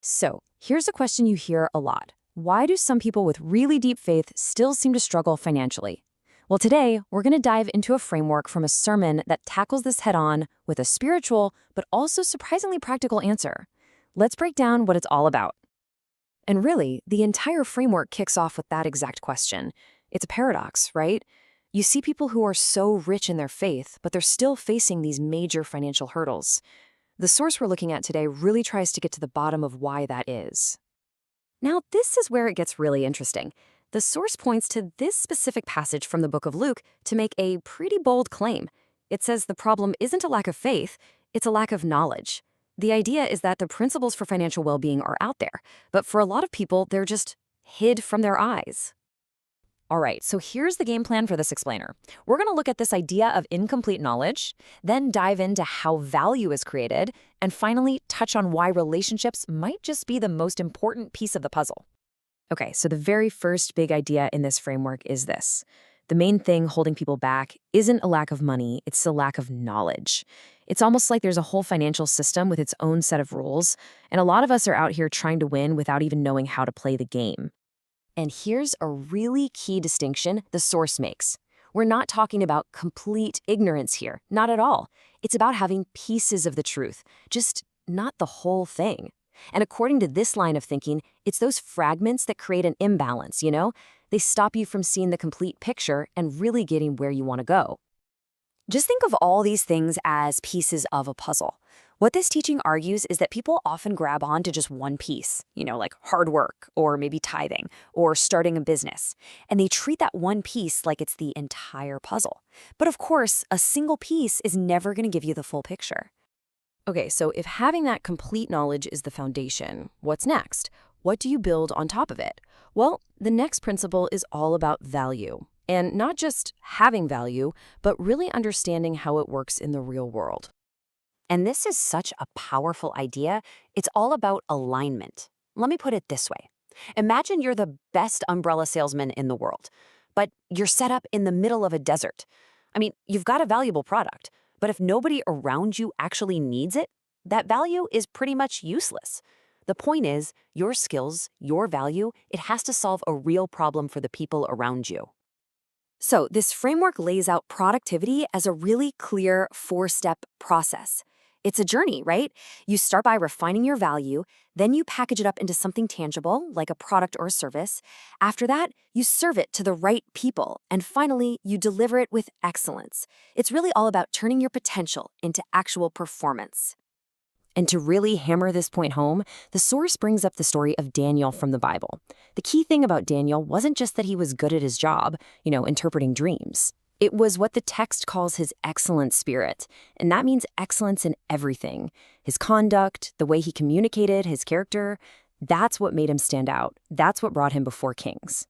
So, here's a question you hear a lot. Why do some people with really deep faith still seem to struggle financially? Well, today, we're going to dive into a framework from a sermon that tackles this head on with a spiritual, but also surprisingly practical answer. Let's break down what it's all about. And really, the entire framework kicks off with that exact question. It's a paradox, right? You see people who are so rich in their faith, but they're still facing these major financial hurdles. The source we're looking at today really tries to get to the bottom of why that is. Now, this is where it gets really interesting. The source points to this specific passage from the book of Luke to make a pretty bold claim. It says the problem isn't a lack of faith, it's a lack of knowledge. The idea is that the principles for financial well-being are out there, but for a lot of people, they're just hid from their eyes. All right, so here's the game plan for this explainer. We're going to look at this idea of incomplete knowledge, then dive into how value is created, and finally touch on why relationships might just be the most important piece of the puzzle. Okay, so the very first big idea in this framework is this. The main thing holding people back isn't a lack of money, it's a lack of knowledge. It's almost like there's a whole financial system with its own set of rules, and a lot of us are out here trying to win without even knowing how to play the game. And here's a really key distinction the source makes. We're not talking about complete ignorance here, not at all. It's about having pieces of the truth, just not the whole thing. And according to this line of thinking, it's those fragments that create an imbalance, you know? They stop you from seeing the complete picture and really getting where you want to go. Just think of all these things as pieces of a puzzle. What this teaching argues is that people often grab on to just one piece, like hard work, or maybe tithing, or starting a business, and they treat that one piece like it's the entire puzzle. But of course, a single piece is never going to give you the full picture. Okay, so if having that complete knowledge is the foundation, what's next? What do you build on top of it? Well, the next principle is all about value. And not just having value, but really understanding how it works in the real world. And this is such a powerful idea. It's all about alignment. Let me put it this way. Imagine you're the best umbrella salesman in the world, but you're set up in the middle of a desert. I mean, you've got a valuable product, but if nobody around you actually needs it, that value is pretty much useless. The point is, your skills, your value, it has to solve a real problem for the people around you. So this framework lays out productivity as a really clear 4-step process. It's a journey, right? You start by refining your value, then you package it up into something tangible, like a product or a service. After that, you serve it to the right people, and finally, you deliver it with excellence. It's really all about turning your potential into actual performance. And to really hammer this point home, the source brings up the story of Daniel from the Bible. The key thing about Daniel wasn't just that he was good at his job, interpreting dreams. It was what the text calls his excellent spirit, and that means excellence in everything. His conduct, the way he communicated, his character, that's what made him stand out. That's what brought him before kings.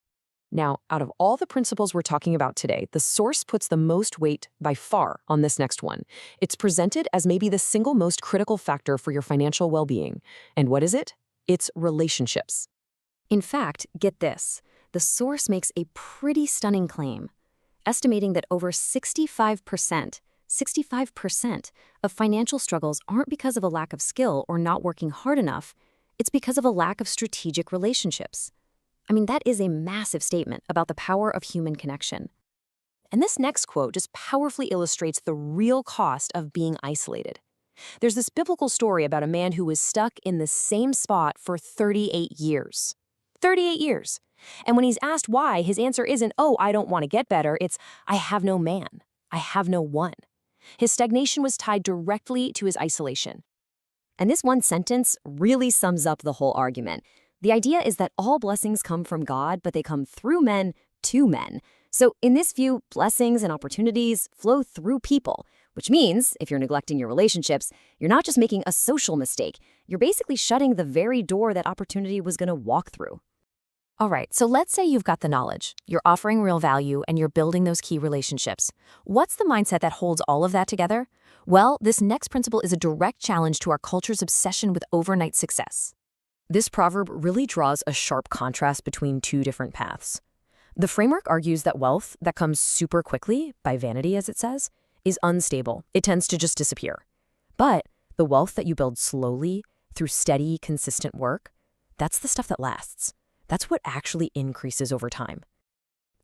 Now, out of all the principles we're talking about today, the source puts the most weight by far on this next one. It's presented as maybe the single most critical factor for your financial well-being. And what is it? It's relationships. In fact, get this, the source makes a pretty stunning claim, estimating that over 65% of financial struggles aren't because of a lack of skill or not working hard enough, it's because of a lack of strategic relationships. I mean, that is a massive statement about the power of human connection. And this next quote just powerfully illustrates the real cost of being isolated. There's this biblical story about a man who was stuck in the same spot for 38 years. 38 years. And when he's asked why, his answer isn't, "Oh, I don't want to get better." It's, "I have no man. I have no one." His stagnation was tied directly to his isolation. And this one sentence really sums up the whole argument. The idea is that all blessings come from God, but they come through men to men. So in this view, blessings and opportunities flow through people, which means if you're neglecting your relationships, you're not just making a social mistake, you're basically shutting the very door that opportunity was going to walk through. All right, so let's say you've got the knowledge, you're offering real value, and you're building those key relationships. What's the mindset that holds all of that together? Well, this next principle is a direct challenge to our culture's obsession with overnight success. This proverb really draws a sharp contrast between two different paths. The framework argues that wealth that comes super quickly, by vanity as it says, is unstable. It tends to just disappear. But the wealth that you build slowly, through steady, consistent work, that's the stuff that lasts. That's what actually increases over time.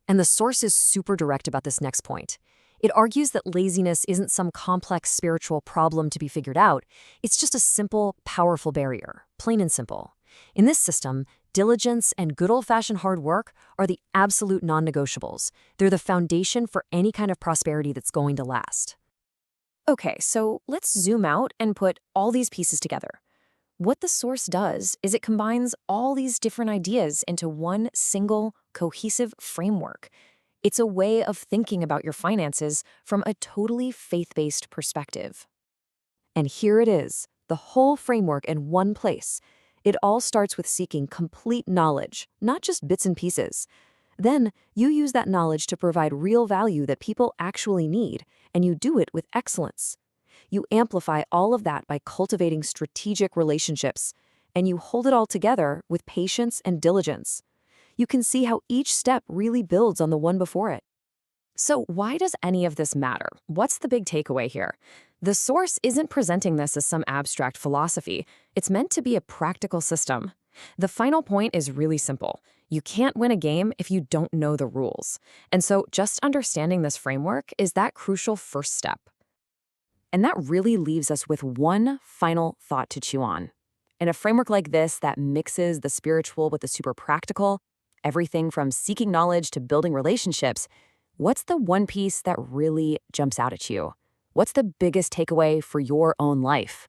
And the source is super direct about this next point. It argues that laziness isn't some complex spiritual problem to be figured out. It's just a simple, powerful barrier, plain and simple. In this system, diligence and good old-fashioned hard work are the absolute non-negotiables. They're the foundation for any kind of prosperity that's going to last. Okay, so let's zoom out and put all these pieces together. What the source does is it combines all these different ideas into one single, cohesive framework. It's a way of thinking about your finances from a totally faith-based perspective. And here it is, the whole framework in one place. It all starts with seeking complete knowledge, not just bits and pieces. Then you use that knowledge to provide real value that people actually need, and you do it with excellence. You amplify all of that by cultivating strategic relationships, and you hold it all together with patience and diligence. You can see how each step really builds on the one before it. So why does any of this matter? What's the big takeaway here? The source isn't presenting this as some abstract philosophy. It's meant to be a practical system. The final point is really simple. You can't win a game if you don't know the rules. And so just understanding this framework is that crucial first step. And that really leaves us with one final thought to chew on. In a framework like this that mixes the spiritual with the super practical, everything from seeking knowledge to building relationships, what's the one piece that really jumps out at you? What's the biggest takeaway for your own life?